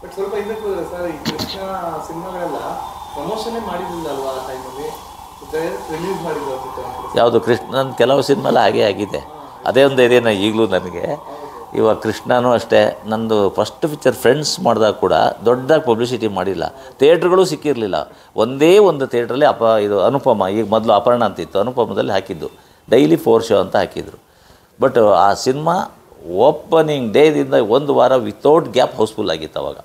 But ಸ್ವಲ್ಪ ಹಿಂದಕ್ಕೆ ಹೋದ್ರೆ ಸರ್ ಈ ಕೃಷ್ಣ ಸಿನಿಮಾಗಳೆಲ್ಲ ಪ್ರಮೋಷನ್ನೇ ಮಾಡಿರಲಿಲ್ಲ ಅಲ್ವಾ ಆ ಟೈಮಲ್ಲಿ, ರಿಲೀಸ್ ಮಾಡಿದ್ರು ಅನ್ಸುತ್ತೆ. ಯಾವುದು ಕೃಷ್ಣ, ನನ್ನ ಕೆಲವು ಸಿನಿಮೆಲ್ಲ ಹಾಗೆ ಆಗಿದೆ. ಅದೇ ಒಂದು ಏರಿಯಾನ ಈಗಲೂ ನನಗೆ. ಇವಾಗ ಕೃಷ್ಣನೂ ಅಷ್ಟೇ, ನಂದು ಫಸ್ಟ್ ಪಿಕ್ಚರ್ ಫ್ರೆಂಡ್ಸ್ ಮಾಡಿದಾಗ ಕೂಡ ದೊಡ್ಡದಾಗಿ ಪಬ್ಲಿಸಿಟಿ ಮಾಡಿಲ್ಲ, ಥಿಯೇಟ್ರ್ಗಳು ಸಿಕ್ಕಿರಲಿಲ್ಲ. ಒಂದೇ ಒಂದು ಥಿಯೇಟ್ರಲ್ಲಿ ಇದು ಅನುಪಮ, ಈಗ ಮೊದಲು ಅಪರ್ಣ ಅಂತಿತ್ತು, ಅನುಪಮದಲ್ಲಿ ಹಾಕಿದ್ದು ಡೈಲಿ 4 ಶೋ ಅಂತ ಹಾಕಿದ್ರು. ಬಟ್ ಆ ಸಿನಿಮಾ ಓಪನಿಂಗ್ ಡೇದಿಂದ 1 ವಾರ ವಿತೌಟ್ ಗ್ಯಾಪ್ ಹೌಸ್ಫುಲ್ ಆಗಿತ್ತು ಅವಾಗ.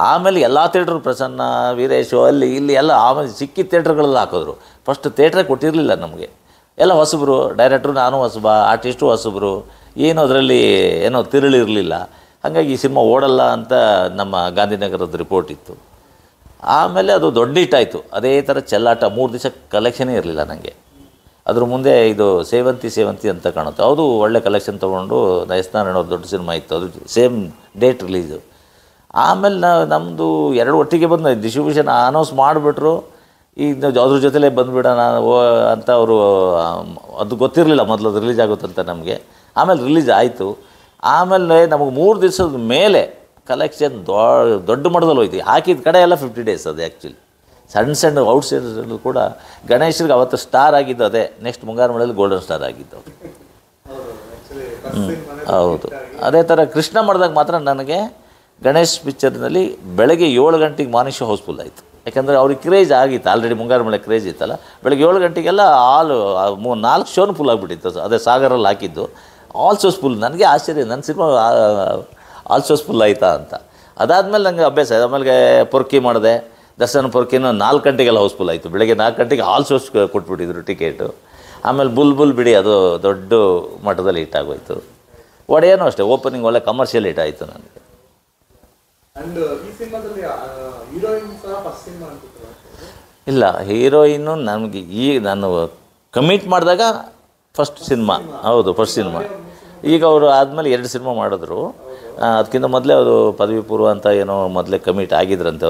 ಆಮೇಲೆ ಎಲ್ಲ ಥಿಯೇಟ್ರು, ಪ್ರಸನ್ನ, ವೀರೇಶು, ಅಲ್ಲಿ ಇಲ್ಲಿ ಎಲ್ಲ ಆಮೇಲೆ ಸಿಕ್ಕಿದ ಥಿಯೇಟ್ರ್ಗಳೆಲ್ಲ ಹಾಕಿದ್ರು. ಫಸ್ಟ್ ಥಿಯೇಟ್ರೇ ಕೊಟ್ಟಿರಲಿಲ್ಲ ನಮಗೆ, ಎಲ್ಲ ಹೊಸಬರು, ಡೈರೆಕ್ಟ್ರು ನಾನು ಹೊಸಬ, ಆರ್ಟಿಸ್ಟು ಹೊಸಬರು, ಏನು ಅದರಲ್ಲಿ ಏನೋ ತಿರುಳಿರಲಿಲ್ಲ. ಹಾಗಾಗಿ ಈ ಸಿನಿಮಾ ಓಡಲ್ಲ ಅಂತ ನಮ್ಮ ಗಾಂಧಿನಗರದ ರಿಪೋರ್ಟ್ ಇತ್ತು. ಆಮೇಲೆ ಅದು ದೊಡ್ಡ ಹಿಟ್ಟಾಯಿತು. ಅದೇ ಥರ ಚೆಲ್ಲಾಟ 3 ದಿವಸ ಕಲೆಕ್ಷನೇ ಇರಲಿಲ್ಲ ನನಗೆ. ಅದ್ರ ಮುಂದೆ ಇದು ಸೇವಂತಿ ಅಂತ ಕಾಣುತ್ತೆ, ಅದು ಒಳ್ಳೆ ಕಲೆಕ್ಷನ್ ತೊಗೊಂಡು ನಯಸ್ನಾರಾಯಣ ದೊಡ್ಡ ಸಿನಿಮಾ ಇತ್ತು, ಅದು ಸೇಮ್ ಡೇಟ್ ರಿಲೀಸು. ಆಮೇಲೆ ನಮ್ಮದು 2 ಒಟ್ಟಿಗೆ ಬಂದು ಡಿಸ್ಟ್ರಿಬ್ಯೂಷನ್ ಅನೌನ್ಸ್ ಮಾಡಿಬಿಟ್ರು. ಈಗ ಅದ್ರ ಜೊತೆಲೇ ಬಂದುಬಿಡೋಣ ಅಂತ ಅವರು, ಅದು ಗೊತ್ತಿರಲಿಲ್ಲ ಮೊದಲು ಅದು ರಿಲೀಸ್ ಆಗುತ್ತಂತ ನಮಗೆ. ಆಮೇಲೆ ರಿಲೀಸ್ ಆಯಿತು. ಆಮೇಲೆ ನಮಗೆ 3 ದಿವಸದ ಮೇಲೆ ಕಲೆಕ್ಷನ್ ದೊಡ್ಡ ಮಟ್ಟದಲ್ಲಿ ಹೋಯ್ತು. ಹಾಕಿದ ಕಡೆ ಎಲ್ಲ 50 ಡೇಸ್ ಅದು ಆ್ಯಕ್ಚುಲಿ. ಸಣ್ಣ ಔಟ್ಸೈಡರ್ಸಲ್ಲೂ ಕೂಡ ಗಣೇಶ್ರಿಗೆ ಅವತ್ತು ಸ್ಟಾರ್ ಆಗಿದ್ದು ಅದೇ, ನೆಕ್ಸ್ಟ್ ಮುಂಗಾರು ಮಳೆಯಲ್ಲಿ ಗೋಲ್ಡನ್ ಸ್ಟಾರ್ ಆಗಿದ್ದು. ಹೌದು. ಅದೇ ಥರ ಕೃಷ್ಣ ಮಾಡಿದಾಗ ಮಾತ್ರ ನನಗೆ ಗಣೇಶ್ ಪಿಕ್ಚರ್ನಲ್ಲಿ ಬೆಳಗ್ಗೆ 7 ಗಂಟೆಗೆ ಮಾರ್ನಿಂಗ್ ಶೋ ಹೌಸ್ಫುಲ್ ಆಯಿತು. ಯಾಕಂದರೆ ಅವ್ರಿಗೆ ಕ್ರೇಜ್ ಆಗಿತ್ತು, ಆಲ್ರೆಡಿ ಮುಂಗಾರು ಮಳೆ ಕ್ರೇಜ್ ಇತ್ತಲ್ಲ. ಬೆಳಗ್ಗೆ 7 ಗಂಟೆಗೆಲ್ಲ 4 ಶೋನು ಫುಲ್ ಆಗಿಬಿಟ್ಟಿತ್ತು. ಅದೇ ಸಾಗರಲ್ಲಿ ಹಾಕಿದ್ದು ಆಲ್ ಶೋಸ್ ಫುಲ್. ನನಗೆ ಆಶ್ಚರ್ಯ, ನನ್ನ ಸಿನಿಮಾ ಆಲ್ ಶೋಸ್ ಫುಲ್ ಆಯಿತಾ ಅಂತ. ಅದಾದಮೇಲೆ ನನಗೆ ಅಭ್ಯಾಸ. ಆಮೇಲೆ ಪೊರ್ಕಿ ಮಾಡಿದೆ, ದರ್ಶನ ಪೊರ್ಕಿನೂ 4 ಗಂಟೆಗೆಲ್ಲ ಹೌಸ್ಫುಲ್ ಆಯಿತು. ಬೆಳಗ್ಗೆ 4 ಗಂಟೆಗೆ ಆಲ್ ಶೋಸ್ ಕೊಟ್ಬಿಟ್ಟಿದ್ರು ಟಿಕೆಟು. ಆಮೇಲೆ ಬುಲ್ ಬಿಡಿ ಅದು ದೊಡ್ಡ ಮಟ್ಟದಲ್ಲಿ ಹಿಟ್ ಆಗೋಯ್ತು. ಒಡೆಯನೂ ಅಷ್ಟೇ, ಓಪನಿಂಗ್ ಒಳ್ಳೆ ಕಮರ್ಷಿಯಲ್ ಹಿಟ್ ಆಯಿತು ನನಗೆ. ಇಲ್ಲ, ಹೀರೋಯಿನ್ನು ನನಗೆ ನಾನು ಕಮಿಟ್ ಮಾಡಿದಾಗ ಫಸ್ಟ್ ಸಿನಿಮಾ. ಹೌದು, ಫಸ್ಟ್ ಸಿನಿಮಾ. ಈಗ ಅವರು ಆದಮೇಲೆ 2 ಸಿನಿಮಾ ಮಾಡಿದ್ರು. ಅದಕ್ಕಿಂತ ಮೊದಲೇ ಅದು ಪದವಿ ಪೂರ್ವ ಅಂತ ಏನೋ ಮೊದಲೇ ಕಮಿಟ್ ಆಗಿದ್ರಂತೆ.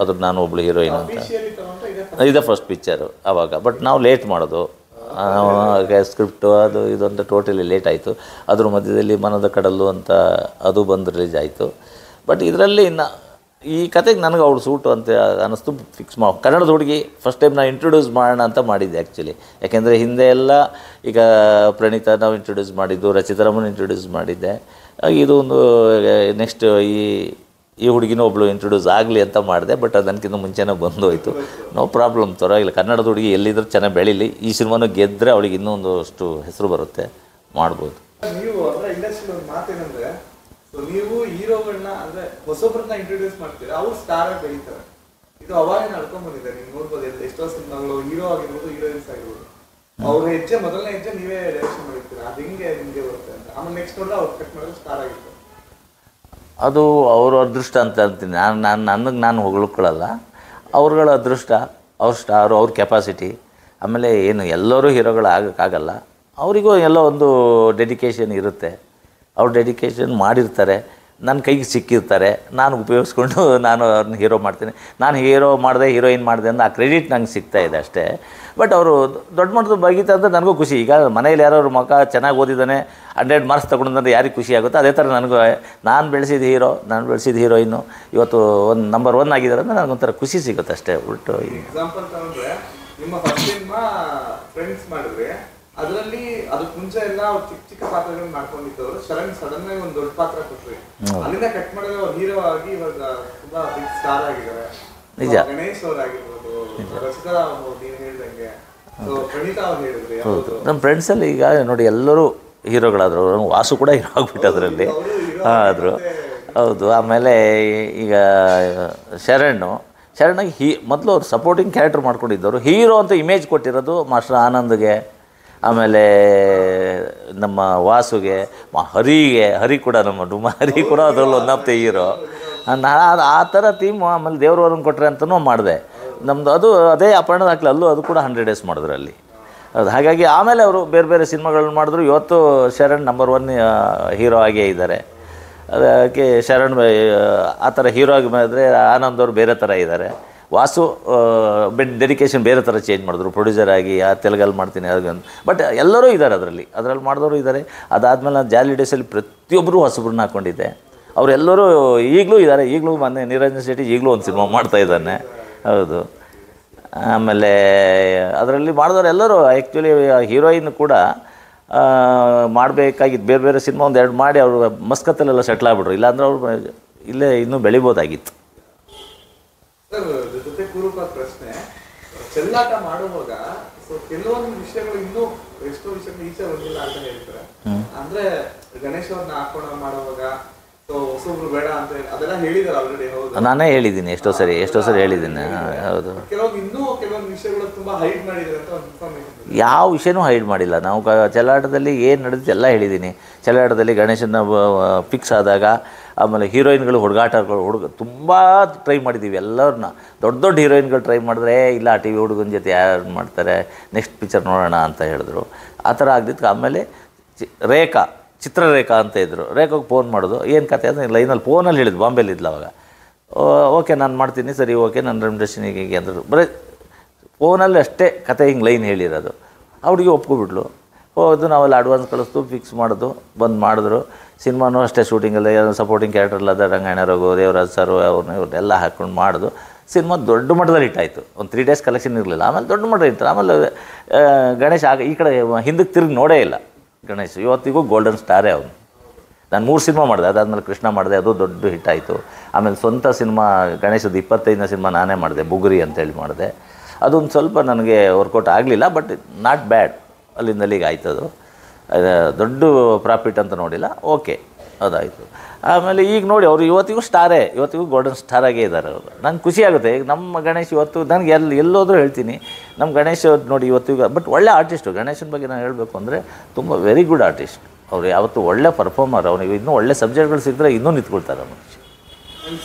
ಅದ್ರ ನಾನು ಒಬ್ಬಳು ಹೀರೋಯಿನ್ ಅಂತ. ಇದೇ ಫಸ್ಟ್ ಪಿಕ್ಚರು ಆವಾಗ. ಬಟ್ ನಾವು ಲೇಟ್ ಮಾಡೋದು, ಸ್ಕ್ರಿಪ್ಟು ಅದು ಇದೊಂದು ಟೋಟಲಿ ಲೇಟ್ ಆಯಿತು. ಅದ್ರ ಮಧ್ಯದಲ್ಲಿ ಮನದ ಕಡಲು ಅಂತ ಅದು ಬಂದು ರಿಲೀಸ್ ಆಯಿತು. ಬಟ್ ಇದರಲ್ಲಿ ಈ ಕತೆಗೆ ನನಗೆ ಅವಳು ಸೂಟು ಅಂತ ಅನ್ನಿಸ್ತು. ಫಿಕ್ಸ್ ಕನ್ನಡದ ಹುಡುಗಿ ಫಸ್ಟ್ ಟೈಮ್ ನಾನು ಇಂಟ್ರೊಡ್ಯೂಸ್ ಮಾಡೋಣ ಅಂತ ಮಾಡಿದ್ದೆ ಆ್ಯಕ್ಚುಲಿ. ಯಾಕೆಂದರೆ ಹಿಂದೆ ಎಲ್ಲ ಈಗ ಪ್ರಣೀತಾ ನಾವು ಇಂಟ್ರೊಡ್ಯೂಸ್ ಮಾಡಿದ್ದು, ರಚಿತಾರಾಮನ್ ಇಂಟ್ರೊಡ್ಯೂಸ್ ಮಾಡಿದ್ದೆ. ಇದು ಒಂದು ನೆಕ್ಸ್ಟ್ ಈ ಹುಡುಗಿನೂ ಒಬ್ಬಳು ಇಂಟ್ರೊಡ್ಯೂಸ್ ಆಗಲಿ ಅಂತ ಮಾಡಿದೆ. ಬಟ್ ಅದಕ್ಕಿಂತ ಮುಂಚೆನೇ ಬಂದೋಯ್ತು. No problem, ತೊರಗಿಲ್ಲ. ಕನ್ನಡದ ಹುಡುಗಿ ಎಲ್ಲಿದ್ದರೂ ಚೆನ್ನಾಗಿ ಬೆಳೀಲಿ. ಈ ಸಿನಿಮಾನು ಗೆದ್ದರೆ ಅವಳಿಗೆ ಇನ್ನೊಂದು ಅಷ್ಟು ಹೆಸರು ಬರುತ್ತೆ, ಮಾಡ್ಬೋದು. ನೀವು ಇಂಡಸ್ಟ್ರಿ ಒಂದು ಮಾತೇನೆಂದರೆ, ನೀವು ಹೀರೋಗಳನ್ನ ಅಂದ್ರೆ ಹೊಸೊಬ್ಬರನ್ನ ಇಂಟ್ರೊಡ್ಯೂಸ್ ಮಾಡ್ತೀರಾ, ಅವ್ರು ಸ್ಟಾರ್ ಆಗಿ ಬೆಳೀತಾರೆ. ಇದು ಅವಾಗ ನಡ್ಕೊಂಡ್ ಬಂದಿದೆ. ನೀವು ನೋಡ್ಬೋದು, ಎಷ್ಟೋ ಸಿನಿಮಾಗಳು ಹೀರೋ ಆಗಿರ್ಬೋದು, ಹೀರೋಯಿನ್ಸ್ ಆಗಿರ್ಬೋದು, ಅವ್ರ ಮೊದಲನೇ ಹೆಜ್ಜೆ ನೀವೇ ಡೈರೆಕ್ಷನ್ ಮಾಡಿರ್ತೀರಾ. ಅದು ಹಿಂಗೆ ನಿಮಗೆ ಬರುತ್ತೆ ಅಂತ. ಆಮೇಲೆ ನೆಕ್ಸ್ಟ್ ನೋಡಿದ್ರೆ ಅವ್ರು ಕಟ್ ಮಾಡಿದ್ರೆ ಸ್ಟಾರ್ ಆಗಿರ್ತಾರೆ. ಅದು ಅವ್ರ ಅದೃಷ್ಟ ಅಂತ ಅಂತೀನಿ ನನಗೆ. ನಾನು ಹೊಗಳ್ಕೊಳ್ಳಲ್ಲ. ಅವ್ರುಗಳ ಅದೃಷ್ಟ, ಅವ್ರ ಸ್ಟಾರು, ಅವ್ರ ಕೆಪಾಸಿಟಿ. ಆಮೇಲೆ ಏನು ಎಲ್ಲರೂ ಹೀರೋಗಳು ಆಗೋಕ್ಕಾಗಲ್ಲ. ಅವರಿಗೂ ಎಲ್ಲ ಒಂದು ಡೆಡಿಕೇಶನ್ ಇರುತ್ತೆ. ಅವ್ರು ಡೆಡಿಕೇಶನ್ ಮಾಡಿರ್ತಾರೆ, ನನ್ನ ಕೈಗೆ ಸಿಕ್ಕಿರ್ತಾರೆ. ನಾನು ಉಪಯೋಗಿಸ್ಕೊಂಡು ನಾನು ಅವ್ರನ್ನ ಹೀರೋ ಮಾಡ್ತೀನಿ. ನಾನು ಹೀರೋ ಮಾಡಿದೆ, ಹೀರೋಯಿನ್ ಮಾಡಿದೆ ಅಂತ ಆ ಕ್ರೆಡಿಟ್ ನಂಗೆ ಸಿಗ್ತಾಯಿದೆ ಅಷ್ಟೇ. ಬಟ್ ಅವರು ದೊಡ್ಡ ಮಟ್ಟದ ಬಗೀತಾ ಅಂದರೆ ನನಗೂ ಖುಷಿ. ಈಗ ಮನೇಲಿ ಯಾರೋ ಮಗ ಚೆನ್ನಾಗಿ ಓದಿದ್ದಾನೆ, 100 ಮಾರ್ಕ್ಸ್ ತೊಗೊಂಡ್ರೆ ಯಾರಿಗೆ ಖುಷಿ ಆಗುತ್ತೋ ಅದೇ ಥರ ನನಗೂ ನಾನು ಬೆಳೆಸಿದ ಹೀರೋ, ನಾನು ಬೆಳೆಸಿದ ಹೀರೋಯಿನ್ನು ಇವತ್ತು ನಂಬರ್ 1 ಆಗಿದ್ದಾರೆ ಅಂದರೆ ನನಗೊಂಥರ ಖುಷಿ ಸಿಗುತ್ತೆ ಅಷ್ಟೇ. ಬಿಟ್ಟು ಎಕ್ಸಾಂಪಲ್ ತಗೊಂಡ್ರೆ, ನಿಮ್ಮ ಫಸ್ಟ್ ಸಿನಿಮಾ ಫ್ರೆಂಡ್ಸ್ ಮಾಡಿದ್ರೆ ಅದರಲ್ಲಿ ಅದಕ್ಕೆ ಮುಂಚೆ ಎಲ್ಲ ಅವ್ರು ಚಿಕ್ಕ ಪಾತ್ರಗಳನ್ನ ಮಾಡ್ಕೊಂಡಿದ್ದವರು ಸಡನ್ ಆಗಿ ಒಂದು ದೊಡ್ಡ ಪಾತ್ರ ಕೊಟ್ರಿ. ಅಲ್ಲಿಂದ ಕಟ್ ಮಾಡಿದ್ರೆ ಅವ್ರು ಹೀರೋ ಆಗಿ ಇವಾಗ ತುಂಬಾ ಬಿಗ್ ಸ್ಟಾರ್ ಆಗಿದ್ದಾರೆ. ನಿಜ. ಗಣೇಶ್ ಅವರಾಗಿರ್ಬೋದು, ರಚಿತಾರಾಮ್ ಅವ್ರು ನೀವು ಹೇಳ್ದಂಗೆ, ಪ್ರಣೀತಾ ಅವ್ರು ಹೇಳಿದ್ರಿ. ಹೌದು, ನಮ್ಮ ಫ್ರೆಂಡ್ಸಲ್ಲಿ ಈಗ ನೋಡಿ ಎಲ್ಲರೂ ಹೀರೋಗಳಾದರು. ವಾಸು ಕೂಡ ಹೀರೋ ಆಗ್ಬಿಟ್ಟು ಅದರಲ್ಲಿ ಆದರು. ಹೌದು. ಆಮೇಲೆ ಈಗ ಶರಣಾಗಿ ಮೊದಲು ಅವ್ರು ಸಪೋರ್ಟಿಂಗ್ ಕ್ಯಾರೆಕ್ಟರ್ ಮಾಡ್ಕೊಂಡಿದ್ದವರು. ಹೀರೋ ಅಂತ ಇಮೇಜ್ ಕೊಟ್ಟಿರೋದು ಮಾಸ್ಟರ್ ಆನಂದ್ಗೆ, ಆಮೇಲೆ ನಮ್ಮ ವಾಸುಗೆ, ಹರಿ ಕೂಡ ನಮ್ಮ ಹರಿ ಕೂಡ ಅದರಲ್ಲಿ ಒಂದಪ್ತೆ ಹೀರೋ. ಆ ಥರ ಥೀಮು. ಆಮೇಲೆ ದೇವ್ರವ್ರನ್ನ ಕೊಟ್ಟರೆ ಅಂತಲೂ ಮಾಡಿದೆ. ನಮ್ಮದು ಅದು ಅದೇ ಅಪರ್ಣದ ಹಾಕ್ಲಿ, ಅಲ್ಲೂ ಅದು ಕೂಡ 100 ಡೇಸ್ ಮಾಡಿದ್ರು ಅಲ್ಲಿ. ಅದು ಹಾಗಾಗಿ ಆಮೇಲೆ ಅವರು ಬೇರೆ ಬೇರೆ ಸಿನಿಮಾಗಳನ್ನ ಮಾಡಿದ್ರು. ಇವತ್ತು ಶರಣ್ ನಂಬರ್ 1 ಹೀರೋ ಆಗೇ ಇದ್ದಾರೆ. ಅದಕ್ಕೆ ಶರಣ್ ಆ ಥರ ಹೀರೋ ಆಗಿ ಮಾಡಿದ್ರೆ, ಆನಂದ್ ಅವರು ಬೇರೆ ಥರ ಇದ್ದಾರೆ. ವಾಸು ಡೆಡಿಕೇಶನ್ ಬೇರೆ ಥರ ಚೇಂಜ್ ಮಾಡಿದ್ರು, ಪ್ರೊಡ್ಯೂಸರ್ ಆಗಿ. ತೆಲುಗಲ್ಲಿ ಮಾಡ್ತೀನಿ ಅದು. ಬಟ್ ಎಲ್ಲರೂ ಇದ್ದಾರೆ ಅದರಲ್ಲಿ ಮಾಡಿದವರು ಇದ್ದಾರೆ. ಅದಾದಮೇಲೆ ನಾನು ಜಾಲಿ ಡೇಸಲ್ಲಿ ಪ್ರತಿಯೊಬ್ಬರು ಹೊಸಬ್ರನ್ನ ಹಾಕ್ಕೊಂಡಿದ್ದೆ. ಅವರೆಲ್ಲರೂ ಈಗಲೂ ಇದ್ದಾರೆ. ಈಗಲೂ ಮೊನ್ನೆ ನಿರಂಜನ್ ಶೆಟ್ಟಿ ಈಗಲೂ ಒಂದು ಸಿನಿಮಾ ಮಾಡ್ತಾಯಿದ್ದಾನೆ. ಹೌದು. ಆಮೇಲೆ ಅದರಲ್ಲಿ ಮಾಡಿದವರೆಲ್ಲರೂ ಆ್ಯಕ್ಚುಲಿ ಹೀರೋಯಿನ್ ಕೂಡ ಮಾಡಬೇಕಾಗಿದ್ದು ಬೇರೆ ಬೇರೆ ಸಿನಿಮಾ ಒಂದು 2 ಮಾಡಿ ಅವರು ಮಸ್ಕತ್ತಲ್ಲೆಲ್ಲ ಸೆಟ್ಲ್ ಆಗ್ಬಿಟ್ರು. ಇಲ್ಲಾಂದ್ರೆ ಅವರು ಇಲ್ಲೇ ಇನ್ನೂ ಬೆಳಿಬೋದಾಗಿತ್ತು. ಸರ್ ಜೊತೆ ಪೂರ್ವಕ ಪ್ರಶ್ನೆ, ಚೆಲ್ಲಾಟ ಮಾಡುವಾಗ ಕೆಲವೊಂದು ವಿಷಯಗಳು ಇನ್ನೂ ಎಷ್ಟೋ ವಿಷಯಗಳು ಈಚೆ ಬಂದಿಲ್ಲ ಅಂತ ಹೇಳ್ತಾರೆ. ಅಂದ್ರೆ ಗಣೇಶ್ ಅವ್ರನ್ನ ಹಾಕೊಂಡು ಮಾಡುವಾಗ ಹೊಸಬ್ರು ಬೇಡ ಅಂತ ಹೇಳಿ ಅದೆಲ್ಲ ಹೇಳಿದಾರೆ ಆಲ್ರೆಡಿ. ಹೌದು, ನಾನೇ ಹೇಳಿದ್ದೀನಿ ಎಷ್ಟೋ ಸರಿ ಹೇಳಿದ್ದೀನಿ. ಹೌದು, ಕೆಲವೊಂದು ವಿಷಯಗಳು ತುಂಬಾ ಹೈಡ್ ಮಾಡಿದ್ದಾರೆ ಅಂತ ಒಂದು ಇನ್ಫಾರ್ಮೇಷನ್. ಯಾವ ವಿಷಯನೂ ಹೈಡ್ ಮಾಡಿಲ್ಲ ನಾವು. ಚೆಲ್ಲಾಟದಲ್ಲಿ ಏನು ನಡೆದಿತ್ತು ಎಲ್ಲ ಹೇಳಿದ್ದೀನಿ. ಚೆಲ್ಲಾಟದಲ್ಲಿ ಗಣೇಶನ ಫಿಕ್ಸ್ ಆದಾಗ, ಆಮೇಲೆ ಹೀರೋಯಿನ್ಗಳು ತುಂಬ ಟ್ರೈ ಮಾಡಿದ್ದೀವಿ ಎಲ್ಲರನ್ನ. ದೊಡ್ಡ ಹೀರೋಯಿನ್ಗಳು ಟ್ರೈ ಮಾಡಿದ್ರೆ ಇಲ್ಲ ಟಿ ವಿ ಹುಡುಗನ ಜೊತೆ ಯಾರು ಮಾಡ್ತಾರೆ, ನೆಕ್ಸ್ಟ್ ಪಿಕ್ಚರ್ ನೋಡೋಣ ಅಂತ ಹೇಳಿದ್ರು. ಆ ಥರ ಆಗ್ದಿತ್ತು. ಆಮೇಲೆ ಚಿತ್ರರೇಖಾ ಅಂತ ಇದ್ದರು. ರೇಖಾಗೆ ಫೋನ್ ಮಾಡೋದು, ಏನು ಕತೆ ಅಂತ ಲೈನಲ್ಲಿ ಫೋನಲ್ಲಿ ಹೇಳಿದ್ದು, ಬಾಂಬೆಲಿ ಇದ್ಲು ಅವಾಗ. ಓಕೆ ನಾನು ಮಾಡ್ತೀನಿ, ಸರಿ ಓಕೆ ನನ್ನ ರೆಮ್ಯುನರೇಷನ್ ಹೀಗೆ ಅಂದರು. ಬರೀ ಫೋನಲ್ಲಿ ಅಷ್ಟೇ ಕತೆ ಹಿಂಗೆ ಲೈನ್ ಹೇಳಿರೋದು. ಅವ್ರಿಗೆ ಒಪ್ಕೊಬಿಟ್ಲು. ಹೋದು ನಾವೆಲ್ಲ ಅಡ್ವಾನ್ಸ್ ಕಳಿಸ್ತು, ಫಿಕ್ಸ್ ಮಾಡೋದು, ಬಂದು ಮಾಡಿದ್ರು. ಸಿನಿಮಾನೂ ಅಷ್ಟೇ ಶೂಟಿಂಗೆಲ್ಲ ಸಪೋರ್ಟಿಂಗ್ ಕ್ಯಾರೆಕ್ಟರ್ ಅದ ರಂಗಾಯಣ ರಘು, ದೇವರಾಜ್ ಸರ್ ಇವ್ರನ್ನೆಲ್ಲ ಹಾಕ್ಕೊಂಡು ಮಾಡೋದು. ಸಿನಿಮಾ ದೊಡ್ಡ ಮಟ್ಟದಲ್ಲಿ ಹಿಟ್ಟಾಯಿತು. ಒಂದು 3 days ಕಲೆಕ್ಷನ್ ಇರಲಿಲ್ಲ. ಆಮೇಲೆ ದೊಡ್ಡ ಮಟ್ಟ ಇತ್ತು. ಆಮೇಲೆ ಗಣೇಶ್ ಈ ಕಡೆ ಹಿಂದಕ್ಕೆ ತಿರುಗಿ ನೋಡೇ ಇಲ್ಲ ಗಣೇಶ್. ಇವತ್ತಿಗೂ ಗೋಲ್ಡನ್ ಸ್ಟಾರೇ ಅವನು. ನಾನು 3 ಸಿನಿಮಾ ಮಾಡಿದೆ. ಅದಾದಮೇಲೆ ಕೃಷ್ಣ ಮಾಡಿದೆ, ಅದು ದೊಡ್ಡ ಹಿಟ್ಟಾಯಿತು. ಆಮೇಲೆ ಸ್ವಂತ ಸಿನಿಮಾ ಗಣೇಶದ್ದು 25ನೇ ಸಿನಿಮಾ ನಾನೇ ಮಾಡಿದೆ, ಬುಗುರಿ ಅಂತೇಳಿ ಮಾಡಿದೆ. ಅದೊಂದು ಸ್ವಲ್ಪ ನನಗೆ ವರ್ಕೌಟ್ ಆಗಲಿಲ್ಲ, ಬಟ್ ನಾಟ್ ಬ್ಯಾಡ್. ಅಲ್ಲಿಂದ ಅಲ್ಲಿಗೆ ಆಯ್ತದು. ದೊಡ್ಡ ಪ್ರಾಫಿಟ್ ಅಂತ ನೋಡಿಲ್ಲ, ಓಕೆ ಅದಾಯಿತು. ಆಮೇಲೆ ಈಗ ನೋಡಿ ಅವರು ಇವತ್ತಿಗೂ ಗೋಲ್ಡನ್ ಸ್ಟಾರಾಗೇ ಇದ್ದಾರೆ ಅವರು. ನಂಗೆ ಖುಷಿ ಆಗುತ್ತೆ. ಈಗ ನಮ್ಮ ಗಣೇಶ್ ಇವತ್ತು ನನಗೆ ಎಲ್ಲೋದ್ರೂ ಹೇಳ್ತೀನಿ, ನಮ್ಮ ಗಣೇಶ್ ನೋಡಿ ಇವತ್ತಿಗೂ. ಬಟ್ ಒಳ್ಳೆ ಆರ್ಟಿಸ್ಟು. ಗಣೇಶನ ಬಗ್ಗೆ ನಾನು ಹೇಳಬೇಕು ಅಂದರೆ ತುಂಬ ವೆರಿ ಗುಡ್ ಆರ್ಟಿಸ್ಟ್. ಅವರು ಯಾವತ್ತು ಒಳ್ಳೆ ಪರ್ಫಾರ್ಮರ್. ಅವನಿಗೆ ಇನ್ನೂ ಒಳ್ಳೆ ಸಬ್ಜೆಕ್ಟ್ಗಳು ಸಿಕ್ಕಿದ್ರೆ ಇನ್ನೂ ನಿಂತ್ಕೊಳ್ತಾರೆ ಅವನು.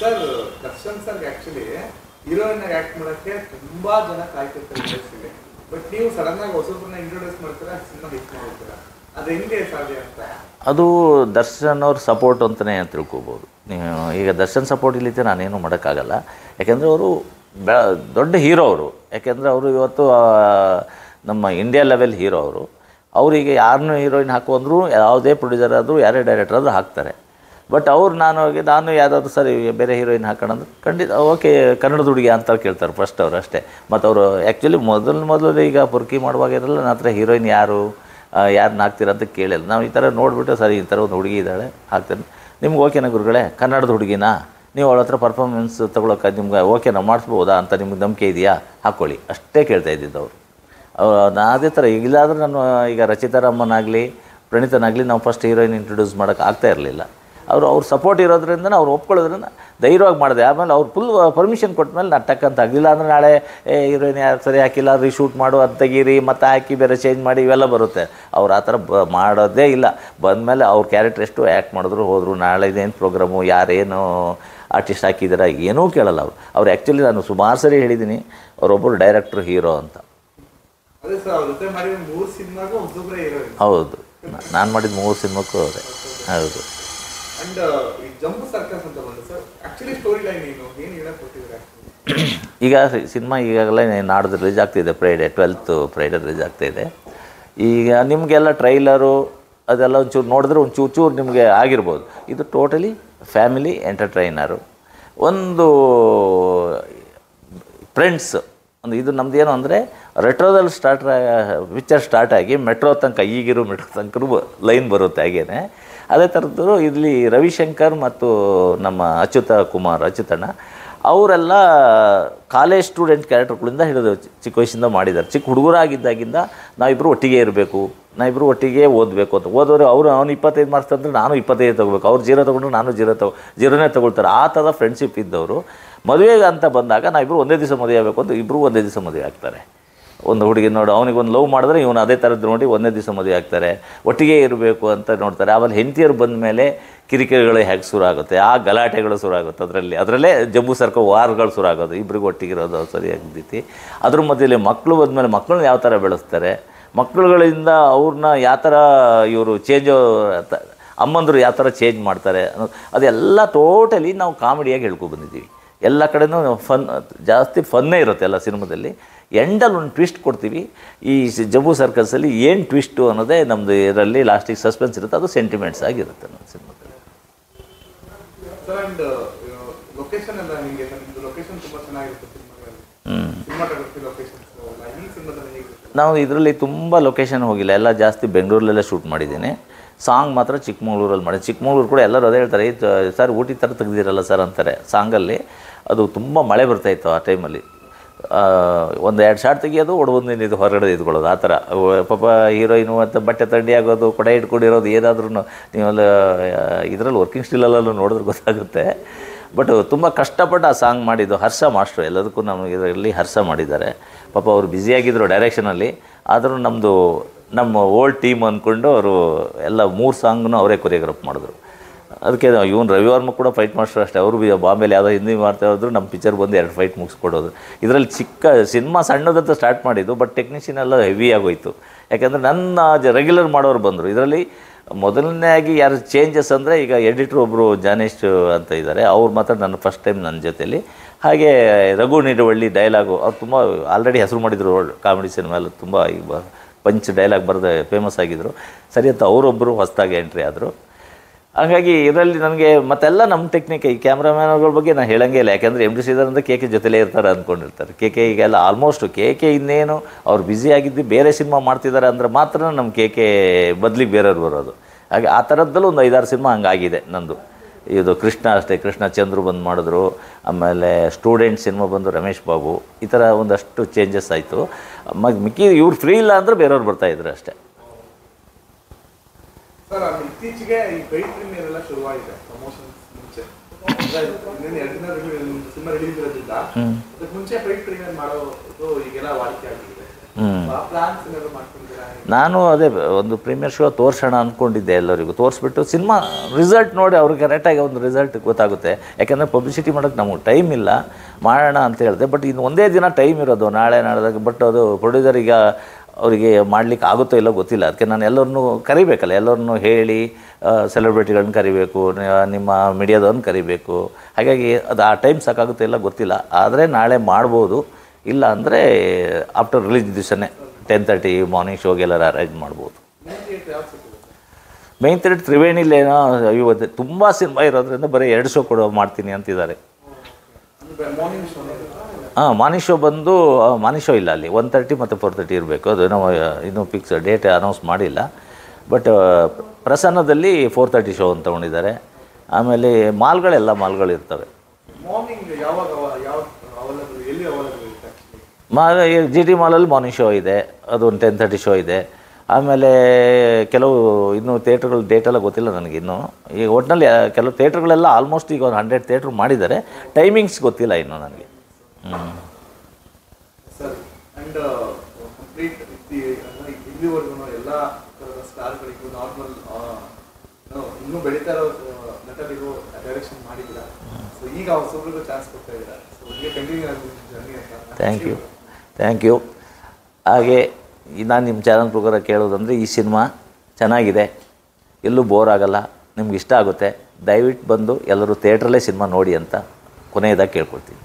Sir Darshan sir actually heroine ಆಗಿ ಆ್ಯಕ್ಟ್ ಮಾಡೋಕ್ಕೆ ತುಂಬ ಜನ ಕಾಯ್ತಿರ್ತಾರೆ ಇಂಡಸ್ಟ್ರಿಗೆ. ಬಟ್ ನೀವು ಸಡನ್ನಾಗಿ ಹೊಸಬ್ರನ್ನ ಇಂಟ್ರೊಡ್ಯೂಸ್ ಮಾಡ್ತೀರಾ, ಸಿನಿಮಾ ಹಿಟ್ ಮಾಡ್ತೀರಾ, ಅದು ಹೆಂಗೆ ಸಾಧ್ಯ ಅಂತ? ಅದು ದರ್ಶನ್ ಅವ್ರ ಸಪೋರ್ಟ್ ಅಂತಲೇ ತಿಳ್ಕೊಬೋದು ನೀವು. ಈಗ ದರ್ಶನ್ ಸಪೋರ್ಟ್ ಇಲ್ಲಿದ್ದೆ ನಾನೇನು ಮಾಡೋಕ್ಕಾಗಲ್ಲ. ಯಾಕೆಂದರೆ ಅವರು ದೊಡ್ಡ ಹೀರೋ ಅವರು. ಯಾಕೆಂದರೆ ಅವರು ಇವತ್ತು ನಮ್ಮ ಇಂಡಿಯಾ ಲೆವೆಲ್ ಹೀರೋ ಅವರು. ಅವರಿಗೆ ಯಾರನ್ನೂ ಹೀರೋಯಿನ್ ಹಾಕು ಅಂದರೂ ಯಾವುದೇ ಪ್ರೊಡ್ಯೂಸರ್ ಆದರೂ ಯಾರೇ ಡೈರೆಕ್ಟರ್ ಆದರೂ ಹಾಕ್ತಾರೆ. ಬಟ್ ನಾನು ಯಾವುದಾದ್ರು ಸರಿ ಬೇರೆ ಹೀರೋಯಿನ್ ಹಾಕೋಣ ಅಂದ್ರೆ ಖಂಡಿತ ಓಕೆ, ಕನ್ನಡದ ಹುಡುಗಿ ಅಂತ ಕೇಳ್ತಾರೆ ಫಸ್ಟ್ ಅವರು ಅಷ್ಟೇ. ಮತ್ತು ಅವರು ಆ್ಯಕ್ಚುಲಿ ಮೊದಲು ಈಗ ಪುರ್ಕಿ ಮಾಡುವಾಗ ಇರಲ್ಲ, ನನ್ನ ಹತ್ರ ಹೀರೋಯಿನ್ ಯಾರನ್ನ ಹಾಕ್ತೀರ ಅಂತ ಕೇಳಿಲ್ಲ. ನಾವು ಈ ಥರ ನೋಡಿಬಿಟ್ಟು ಸರಿ ಈ ಥರ ಒಂದು ಹುಡುಗಿ ಇದ್ದಾಳೆ ಹಾಕ್ತೇನೆ, ನಿಮ್ಗೆ ಓಕೆನಾ ಗುರುಗಳೇ, ಕನ್ನಡದ ಹುಡುಗಿನಾ, ನೀವು ಅವಳ ಹತ್ರ ಪರ್ಫಾರ್ಮೆನ್ಸ್ ತೊಗೊಳಕ್ಕೆ ನಿಮ್ಗೆ ಓಕೆನಾ, ಮಾಡಿಸ್ಬೋದಾ ಅಂತ ನಿಮ್ಗೆ ನಂಬಿಕೆ ಇದೆಯಾ, ಹಾಕ್ಕೊಳ್ಳಿ ಅಷ್ಟೇ ಕೇಳ್ತಾ ಇದ್ದಿದ್ದು ಅವರು. ಅದೇ ಥರ ಇಲ್ಲಾಂದ್ರೆ ನಾನು ಈಗ ರಚಿತಾರಾಮನಾಗಲಿ ಪ್ರಣೀತನಾಗಲಿ ನಾವು ಫಸ್ಟ್ ಹೀರೋಯಿನ್ ಇಂಟ್ರೊಡ್ಯೂಸ್ ಮಾಡೋಕ್ಕೆ ಆಗ್ತಾ ಇರಲಿಲ್ಲ. ಅವ್ರ ಸಪೋರ್ಟ್ ಇರೋದ್ರಿಂದ ಅವ್ರು ಒಪ್ಕೊಳ್ಳೋದ್ರಿಂದ ಧೈರ್ಯವಾಗಿ ಮಾಡಿದೆ. ಆಮೇಲೆ ಅವ್ರು ಫುಲ್ ಪರ್ಮಿಷನ್ ಕೊಟ್ಟಮೇಲೆ ನಾನು ಟಕ್ಕಂತ ಆಗಲಿಲ್ಲ ಅಂದರೆ ನಾಳೆ ಹೀರೋಯಿನ್ ಯಾರು ಸರಿ ಹಾಕಿಲ್ಲ, ರೀಶೂಟ್ ಮಾಡು, ಅದು ತೆಗೀರಿ, ಮತ್ತು ಹಾಕಿ ಬೇರೆ ಚೇಂಜ್ ಮಾಡಿ ಇವೆಲ್ಲ ಬರುತ್ತೆ. ಅವ್ರು ಆ ಥರ ಮಾಡೋದೇ ಇಲ್ಲ. ಬಂದಮೇಲೆ ಅವ್ರ ಕ್ಯಾರೆಕ್ಟರ್ ಎಷ್ಟು ಆ್ಯಕ್ಟ್ ಮಾಡಿದ್ರು ಹೋದರು. ನಾಳೆ ಇದೇನು ಪ್ರೋಗ್ರಾಮು, ಯಾರೇನು ಆರ್ಟಿಸ್ಟ್ ಹಾಕಿದಾರ ಏನೂ ಕೇಳಲ್ಲ ಅವ್ರು ಆ್ಯಕ್ಚುಲಿ ನಾನು ಸುಮಾರು ಸರಿ ಹೇಳಿದ್ದೀನಿ, ಅವರೊಬ್ಬರು ಡೈರೆಕ್ಟ್ರು ಹೀರೋ ಅಂತ. ಹೌದು, ನಾನು ಮಾಡಿದ 3 ಸಿನಿಮಾಕ್ಕೂ ಅದೇ. ಹೌದು. ಈಗ ಸಿನಿಮಾ ಈಗಾಗಲೇ ನಾಡ್ದು ರಿಲೀಸ್ ಆಗ್ತಿದೆ, ಫ್ರೈಡೇ 12th ಫ್ರೈಡೇ ರಿಲೀಸ್ ಆಗ್ತಾಯಿದೆ. ಈಗ ನಿಮಗೆಲ್ಲ ಟ್ರೈಲರು ಅದೆಲ್ಲ ಒಂಚೂರು ನೋಡಿದ್ರೆ ಒಂಚೂರು ನಿಮಗೆ ಆಗಿರ್ಬೋದು. ಇದು ಟೋಟಲಿ ಫ್ಯಾಮಿಲಿ ಎಂಟರ್ಟೈನರು. ಒಂದು ಫ್ರೆಂಡ್ಸ್ ಇದು ನಮ್ದು ಏನು ಅಂದರೆ ರೆಟ್ರೋದಲ್ಲಿ ಪಿಕ್ಚರ್ ಸ್ಟಾರ್ಟ್ ಆಗಿ ಮೆಟ್ರೋ ತನಕ, ಈಗಿರೋ ಮೆಟ್ರೋ ತನಕ ಲೈನ್ ಬರುತ್ತೆ. ಹಾಗೇನೆ ಅದೇ ಥರದ್ದು ಇಲ್ಲಿ ರವಿಶಂಕರ್ ಮತ್ತು ನಮ್ಮ ಅಚ್ಯುತಣ್ಣ ಅವರೆಲ್ಲ ಕಾಲೇಜ್ ಸ್ಟೂಡೆಂಟ್ ಕ್ಯಾರೆಕ್ಟರ್ಗಳಿಂದ ಹಿಡಿದು ಚಿಕ್ಕ ವಯಸ್ಸಿಂದ ಮಾಡಿದ್ದಾರೆ. ಚಿಕ್ಕ ಹುಡುಗರಾಗಿದ್ದಾಗಿಂದ ನಾವಿಬ್ಬರು ಒಟ್ಟಿಗೆ ಇರಬೇಕು, ನಾವಿಬ್ಬರು ಒಟ್ಟಿಗೆ ಓದಬೇಕು ಅಂತ. ಓದೋರು ಅವನು 25 ಮಾರ್ಕ್ಸ್ ತಂದರೆ ನಾನು 25 ತೊಗೋಬೇಕು, ಅವ್ರು 0 ತೊಗೊಂಡ್ರು ನಾನು 0ನೇ ತೊಗೊಳ್ತಾರೆ. ಆ ಥರ ಫ್ರೆಂಡ್ಶಿಪ್ ಇದ್ದವರು ಮದುವೆಗೆ ಅಂತ ಬಂದಾಗ ನಾವಿಬ್ಬರು ಒಂದೇ ದಿವಸ ಮದುವೆ ಆಗಬೇಕು ಅಂತ ಇಬ್ಬರು ಒಂದೇ ದಿವಸ ಮದುವೆ ಆಗ್ತಾರೆ. ಒಂದು ಹುಡುಗಿ ನೋಡಿ ಅವನಿಗೆ ಒಂದು ಲವ್ ಮಾಡಿದ್ರೆ ಇವನು ಅದೇ ಥರದ್ದು ನೋಡಿ ಒಂದೇ ದಿವಸ ಮದುವೆ ಆಗ್ತಾರೆ, ಒಟ್ಟಿಗೆ ಇರಬೇಕು ಅಂತ ನೋಡ್ತಾರೆ. ಆಮೇಲೆ ಹೆಂಡತಿಯರು ಬಂದ ಮೇಲೆ ಕಿರಿಕಿರಿಗಳು ಹೇಗೆ ಶುರು ಆಗುತ್ತೆ, ಆ ಗಲಾಟೆಗಳು ಶುರು ಆಗುತ್ತೆ. ಅದರಲ್ಲೇ ಜಂಬೂ ಸರ್ಕೋ ವಾರ್ಗಳು ಶುರು ಆಗೋದು, ಇಬ್ಬರಿಗೂ ಒಟ್ಟಿಗಿರೋದು ಸರಿಯಾಗಿದ್ದೀತಿ. ಅದ್ರ ಮಧ್ಯದಲ್ಲಿ ಮಕ್ಕಳು ಬಂದಮೇಲೆ ಮಕ್ಕಳನ್ನ ಯಾವ ಥರ ಬೆಳೆಸ್ತಾರೆ, ಮಕ್ಕಳುಗಳಿಂದ ಅವ್ರನ್ನ ಯಾವ ಥರ ಇವರು ಅಮ್ಮಂದರು ಯಾವ ಥರ ಚೇಂಜ್ ಮಾಡ್ತಾರೆ ಅದೆಲ್ಲ ಟೋಟಲಿ ನಾವು ಕಾಮಿಡಿಯಾಗಿ ಹೇಳ್ಕೊಬಂದಿದ್ದೀವಿ. ಎಲ್ಲ ಕಡೆನೂ ಜಾಸ್ತಿ ಫನ್ನೇ ಇರುತ್ತೆ ಎಲ್ಲ ಸಿನಿಮಾದಲ್ಲಿ. ಎಂಡಲ್ಲಿ ಒಂದು ಟ್ವಿಸ್ಟ್ ಕೊಡ್ತೀವಿ. ಈ ಜಂಬೂ ಸರ್ಕಸಲ್ಲಿ ಏನು ಟ್ವಿಸ್ಟು ಅನ್ನೋದೇ ನಮ್ಮದು ಇದರಲ್ಲಿ ಲಾಸ್ಟಿಗೆ ಸಸ್ಪೆನ್ಸ್ ಇರುತ್ತೆ, ಅದು ಸೆಂಟಿಮೆಂಟ್ಸ್ ಆಗಿರುತ್ತೆ ನಮ್ಮ ಸಿನಿಮಾದಲ್ಲಿ. ಸರ್ ಅಂಡ್ ಲೊಕೇಶನ್ ಎಲ್ಲ ಹಿಂಗೆ ಸರ್, ನಿಮ್ದು ಲೊಕೇಶನ್ ತುಂಬಾ ಚೆನ್ನಾಗಿರುತ್ತೆ ಸಿನಿಮಾಗಳಲ್ಲಿ, ಸಿನಿಮಾಟೋಗ್ರಫಿ ಲೊಕೇಶನ್ಸ್ ಈ ಸಿನಿಮಾದಲ್ಲಿ ಹೇಗಿರುತ್ತೆ? ನಾವು ಇದರಲ್ಲಿ ತುಂಬ ಲೊಕೇಶನ್ ಹೋಗಿಲ್ಲ, ಎಲ್ಲ ಜಾಸ್ತಿ ಬೆಂಗಳೂರಲ್ಲೇ ಶೂಟ್ ಮಾಡಿದ್ದೀನಿ. ಸಾಂಗ್ ಮಾತ್ರ ಚಿಕ್ಕಮಗಳೂರಲ್ಲಿ ಮಾಡಿ. ಚಿಕ್ಕಮಗಳೂರು ಕೂಡ ಎಲ್ಲರೂ ಅದೇ ಹೇಳ್ತಾರೆ, ಸರ್ ಊಟಿ ಥರ ತೆಗ್ದಿರಲ್ಲ ಸರ್ ಅಂತಾರೆ. ಸಾಂಗಲ್ಲಿ ಅದು ತುಂಬ ಮಳೆ ಬರ್ತಾಯಿತ್ತು ಆ ಟೈಮಲ್ಲಿ. ಒಂದು 2 ಶಾಟ್ ತೆಗಿಯೋದು ಒಡಬಂದು ಇದು ಹೊರಗಡೆ ಇದ್ಕೊಳ್ಳೋದು, ಆ ಥರ. ಪಾಪ ಹೀರೋಯಿನು ಅಂತ ಬಟ್ಟೆ ಥಂಡಿ ಆಗೋದು, ಕೊಡೆ ಇಟ್ಕೊಂಡಿರೋದು, ಏನಾದ್ರೂ ನೀವೆಲ್ಲ ಇದರಲ್ಲಿ ವರ್ಕಿಂಗ್ ಸ್ಟಿಲಲ್ಲೂ ನೋಡಿದ್ರೆ ಗೊತ್ತಾಗುತ್ತೆ. ಬಟ್ ತುಂಬ ಕಷ್ಟಪಟ್ಟು ಆ ಸಾಂಗ್ ಮಾಡಿದ್ದು ಹರ್ಷ ಮಾಸ್ಟ್ರು. ಎಲ್ಲದಕ್ಕೂ ನಮಗೆ ಇದರಲ್ಲಿ ಹರ್ಷ ಮಾಡಿದ್ದಾರೆ. ಪಾಪ ಅವರು ಬ್ಯುಸಿಯಾಗಿದ್ದರು ಡೈರೆಕ್ಷನಲ್ಲಿ, ಆದರೂ ನಮ್ಮ ಓಲ್ಡ್ ಟೀಮ್ ಅಂದ್ಕೊಂಡು ಅವರು ಎಲ್ಲ 3 ಸಾಂಗ್ನೂ ಅವರೇ ಕೊರಿಯೋಗ್ರಾಫ್ ಮಾಡಿದ್ರು. ಅದಕ್ಕೆ ಇವನು ರವಿವರ್ಮ ಕೂಡ ಫೈಟ್ ಮಾಸ್ಟರ್ ಅಷ್ಟೇ. ಅವರು ಬಾಂಬೆಲಿ ಯಾವುದೋ ಹಿಂದಿ ಮಾಡ್ತಾ ಹೋದ್ರು, ನಮ್ಮ ಪಿಕ್ಚರ್ ಬಂದು 2 ಫೈಟ್ ಮುಗಿಸ್ಕೊಡೋದು. ಇದರಲ್ಲಿ ಚಿಕ್ಕ ಸಿನಿಮಾ ಸಣ್ಣದಂತ ಸ್ಟಾರ್ಟ್ ಮಾಡಿದ್ದು, ಬಟ್ ಟೆಕ್ನಿಷಿಯನ್ ಎಲ್ಲ ಹೆವಿ ಆಗೋಯ್ತು. ಯಾಕೆಂದರೆ ನನ್ನ ರೆಗ್ಯುಲರ್ ಮಾಡೋರು ಬಂದರು. ಇದರಲ್ಲಿ ಮೊದಲನೇದಾಗಿ ಯಾರು ಚೇಂಜಸ್ ಅಂದರೆ, ಈಗ ಎಡಿಟ್ರ್ ಒಬ್ಬರು ಜಾನೇಶ್ ಅಂತ ಇದ್ದಾರೆ, ಅವ್ರು ಮಾತ್ರ ನನ್ನ ಫಸ್ಟ್ ಟೈಮ್ ನನ್ನ ಜೊತೆಯಲ್ಲಿ. ಹಾಗೆ ರಘು ನಿಡುವಳ್ಳಿ ಡೈಲಾಗು, ಅವ್ರು ತುಂಬ ಆಲ್ರೆಡಿ ಹೆಸರು ಮಾಡಿದರು ಕಾಮಿಡಿ ಸಿನಿಮಾ ಎಲ್ಲ, ತುಂಬ ಈಗ ಪಂಚ್ ಡೈಲಾಗ್ ಬರೆದು ಫೇಮಸ್ ಆಗಿದ್ದರು. ಸರಿ ಅಂತ ಅವರೊಬ್ಬರು ಹೊಸದಾಗಿ ಎಂಟ್ರಿ ಆದರು. ಹಾಗಾಗಿ ಇದರಲ್ಲಿ ನನಗೆ ಮತ್ತೆಲ್ಲ ನಮ್ಮ ಟೆಕ್ನಿಕ್, ಈ ಕ್ಯಾಮ್ರಾಮ್ಯಾನ್ಗಳ ಬಗ್ಗೆ ನಾನು ಹೇಳಂಗೇ ಇಲ್ಲ. ಯಾಕೆಂದರೆ ಎಮ್ ಡಿ ಶ್ರೀಧರ್ ಅಂದರೆ ಕೆ ಜೊತೆಲೇ ಇರ್ತಾರೆ ಅಂದ್ಕೊಂಡಿರ್ತಾರೆ. ಕೆ ಈಗೆಲ್ಲ ಆಲ್ಮೋಸ್ಟ್ ಕೆ ಇನ್ನೇನು ಅವ್ರು ಬ್ಯುಸಿ ಆಗಿದ್ದು ಬೇರೆ ಸಿನಿಮಾ ಮಾಡ್ತಿದ್ದಾರೆ ಅಂದರೆ ಮಾತ್ರ ನಮ್ಮ ಕೆ ಬದಲಿಗೆ ಬೇರೆಯವ್ರು ಬರೋದು. ಹಾಗೆ ಆ ಥರದ್ದಲ್ಲೂ ಒಂದು 5-6 ಸಿನಿಮಾ ಹಂಗಾಗಿದೆ ನಂದು. ಇದು ಕೃಷ್ಣ ಅಷ್ಟೇ, ಕೃಷ್ಣ ಚಂದ್ರು ಬಂದು ಮಾಡಿದ್ರು. ಆಮೇಲೆ ಸ್ಟೂಡೆಂಟ್ ಸಿನಿಮಾ ಬಂದು ರಮೇಶ್ ಬಾಬು. ಈ ಥರ ಒಂದಷ್ಟು ಚೇಂಜಸ್ ಆಯಿತು. ಮಿಕ್ಕಿ ಇವ್ರು ಫ್ರೀ ಇಲ್ಲ ಅಂದರೆ ಬೇರೆಯವ್ರು ಬರ್ತಾಯಿದ್ರು ಅಷ್ಟೇ. ಸರ್ ಇತ್ತೀಚೆಗೆ ಈ ಪೈಟ್ ಪ್ರೀಮಿಯರ್ ಎಲ್ಲ ಶುರುವಾಗಿದೆ ಪ್ರಮೋಷನ್ ಮುಂಚೆ. ಸಿನಿಮಾ ರಿಲೀಸ್ ಇರೋದ್ರಿಂದ ಅದಕ್ಕೆ ಮುಂಚೆ ಪೈಟ್ ಪ್ರೀಮಿಯರ್ ಮಾಡೋದು ಈಗೆಲ್ಲ ವಾಡಿಕೆ ಆಗಿದೆ. ಪ್ಲಾನ್ಸ್ ಏನಾದ್ರು ಮಾಡ್ಕೊಂಡಿದ್ದೀರಾ? ನಾನು ಅದೇ ಒಂದು ಪ್ರೀಮಿಯರ್ ಶೋ ತೋರಿಸೋಣ ಅಂದ್ಕೊಂಡಿದ್ದೆ. ಎಲ್ಲರಿಗೂ ತೋರಿಸ್ಬಿಟ್ಟು ಸಿನಿಮಾ ರಿಸಲ್ಟ್ ನೋಡಿ ಅವ್ರಿಗೆ ಕರೆಕ್ಟಾಗಿ ಒಂದು ರಿಸಲ್ಟ್ ಗೊತ್ತಾಗುತ್ತೆ. ಯಾಕೆಂದರೆ ಪಬ್ಲಿಸಿಟಿ ಮಾಡೋಕ್ಕೆ ನಮಗೆ ಟೈಮ್ ಇಲ್ಲ, ಮಾಡೋಣ ಅಂತ ಹೇಳಿದೆ. ಬಟ್ ಇನ್ನು ಒಂದೇ ದಿನ ಟೈಮ್ ಇರೋದು, ನಾಳೆ ನಾಳೆದಾಗ. ಬಟ್ ಅದು ಪ್ರೊಡ್ಯೂಸರ್ ಈಗ ಅವರಿಗೆ ಮಾಡಲಿಕ್ಕೆ ಆಗುತ್ತೋ ಇಲ್ಲೋ ಗೊತ್ತಿಲ್ಲ. ಅದಕ್ಕೆ ನಾನು ಎಲ್ಲರನ್ನೂ ಕರಿಬೇಕಲ್ಲ, ಎಲ್ಲರನ್ನೂ ಹೇಳಿ ಸೆಲೆಬ್ರಿಟಿಗಳನ್ನ ಕರಿಬೇಕು, ನಿಮ್ಮ ಮೀಡಿಯಾದವ್ರನ್ನ ಕರಿಬೇಕು. ಹಾಗಾಗಿ ಅದು ಆ ಟೈಮ್ ಸಾಕಾಗುತ್ತೋ ಇಲ್ಲ ಗೊತ್ತಿಲ್ಲ. ಆದರೆ ನಾಳೆ ಮಾಡ್ಬೋದು, ಇಲ್ಲ ಅಂದರೆ ಆಫ್ಟರ್ ರಿಲೀಸ್ ದಿವಸನೇ 10:30 ಮಾರ್ನಿಂಗ್ ಶೋಗೆಲ್ಲರ ಅರೇಂಜ್ ಮಾಡ್ಬೋದು. ಮೇನ್ ಥಿಯೇಟರ್ ತ್ರಿವೇಣಿಲೇನೋ ಇವತ್ತು ತುಂಬ ಸಿನಿಮಾ ಇರೋದ್ರಿಂದ ಬರೀ 2 ಶೋ ಕೊಡೋ ಮಾಡ್ತೀನಿ ಅಂತಿದ್ದಾರೆ. ಮಾರ್ನಿಂಗ್ ಶೋ ಬಂದು ಮಾರ್ನಿಂಗ್ ಶೋ ಇಲ್ಲ, ಅಲ್ಲಿ 1:30 ಮತ್ತು 4:30 ಇರಬೇಕು. ಅದು ಇನ್ನೂ ಫಿಕ್ಸ್ ಡೇಟ್ ಅನೌನ್ಸ್ ಮಾಡಿಲ್ಲ. ಬಟ್ ಪ್ರಸನ್ನದಲ್ಲಿ 4:30 ಶೋ ಅಂತ ತೊಗೊಂಡಿದ್ದಾರೆ. ಆಮೇಲೆ ಮಾಲ್ಗಳೆಲ್ಲ ಮಾಲ್ಗಳಿರ್ತವೆ. GT ಮಾಲಲ್ಲಿ ಮಾರ್ನಿಂಗ್ ಶೋ ಇದೆ, ಅದೊಂದು 10:30 ಶೋ ಇದೆ. ಆಮೇಲೆ ಕೆಲವು ಇನ್ನೂ ಥಿಯೇಟ್ರ್ಗಳ ಡೇಟೆಲ್ಲ ಗೊತ್ತಿಲ್ಲ ನನಗೆ ಇನ್ನೂ. ಈಗ ಒಟ್ಟಿನಲ್ಲಿ ಕೆಲವು ಥಿಯೇಟ್ರ್ಗಳೆಲ್ಲ ಆಲ್ಮೋಸ್ಟ್ ಈಗ ಒಂದು 100 ಥಿಯೇಟ್ರ್ ಮಾಡಿದ್ದಾರೆ. ಟೈಮಿಂಗ್ಸ್ ಗೊತ್ತಿಲ್ಲ ಇನ್ನೂ ನನಗೆ. ಸರ್ ಅಂಡ್ ಕಂಪ್ಲೀಟ್ ಇಲ್ಲಿವರೆಗೂ ಎಲ್ಲ ಥರದ ಸ್ಟಾರ್ಗಳಿಗೂ ನಾರ್ಮಲ್ ಇನ್ನೂ ಬೆಳೀತಾ ಇರೋ ನಟರಿಗೂ ಡೈರೆಕ್ಷನ್ ಮಾಡಿದ್ದೀರಾ. ಸೊ ಈಗ ಹೊಸಬ್ರಿಗೂ ಚಾನ್ಸ್ ಕೊಡ್ತಾ ಇದ್ದೀರಾ. ಸೊ ಹೀಗೆ ಕಂಟಿನ್ಯೂ ಆಗುತ್ತೆ ಜರ್ನಿ ಅಂತ. Thank you. ಹಾಗೆ ನಾನು ನಿಮ್ಮ ಚಾನಲ್ ಪ್ರಕಾರ ಕೇಳೋದಂದರೆ, ಈ ಸಿನಿಮಾ ಚೆನ್ನಾಗಿದೆ, ಎಲ್ಲೂ ಬೋರ್ ಆಗೋಲ್ಲ, ನಿಮ್ಗೆ ಇಷ್ಟ ಆಗುತ್ತೆ. ದಯವಿಟ್ಟು ಬಂದು ಎಲ್ಲರೂ ಥಿಯೇಟ್ರಲ್ಲೇ ಸಿನಿಮಾ ನೋಡಿ ಅಂತ ಕೊನೆಯದಾಗಿ ಕೇಳ್ಕೊಳ್ತೀನಿ.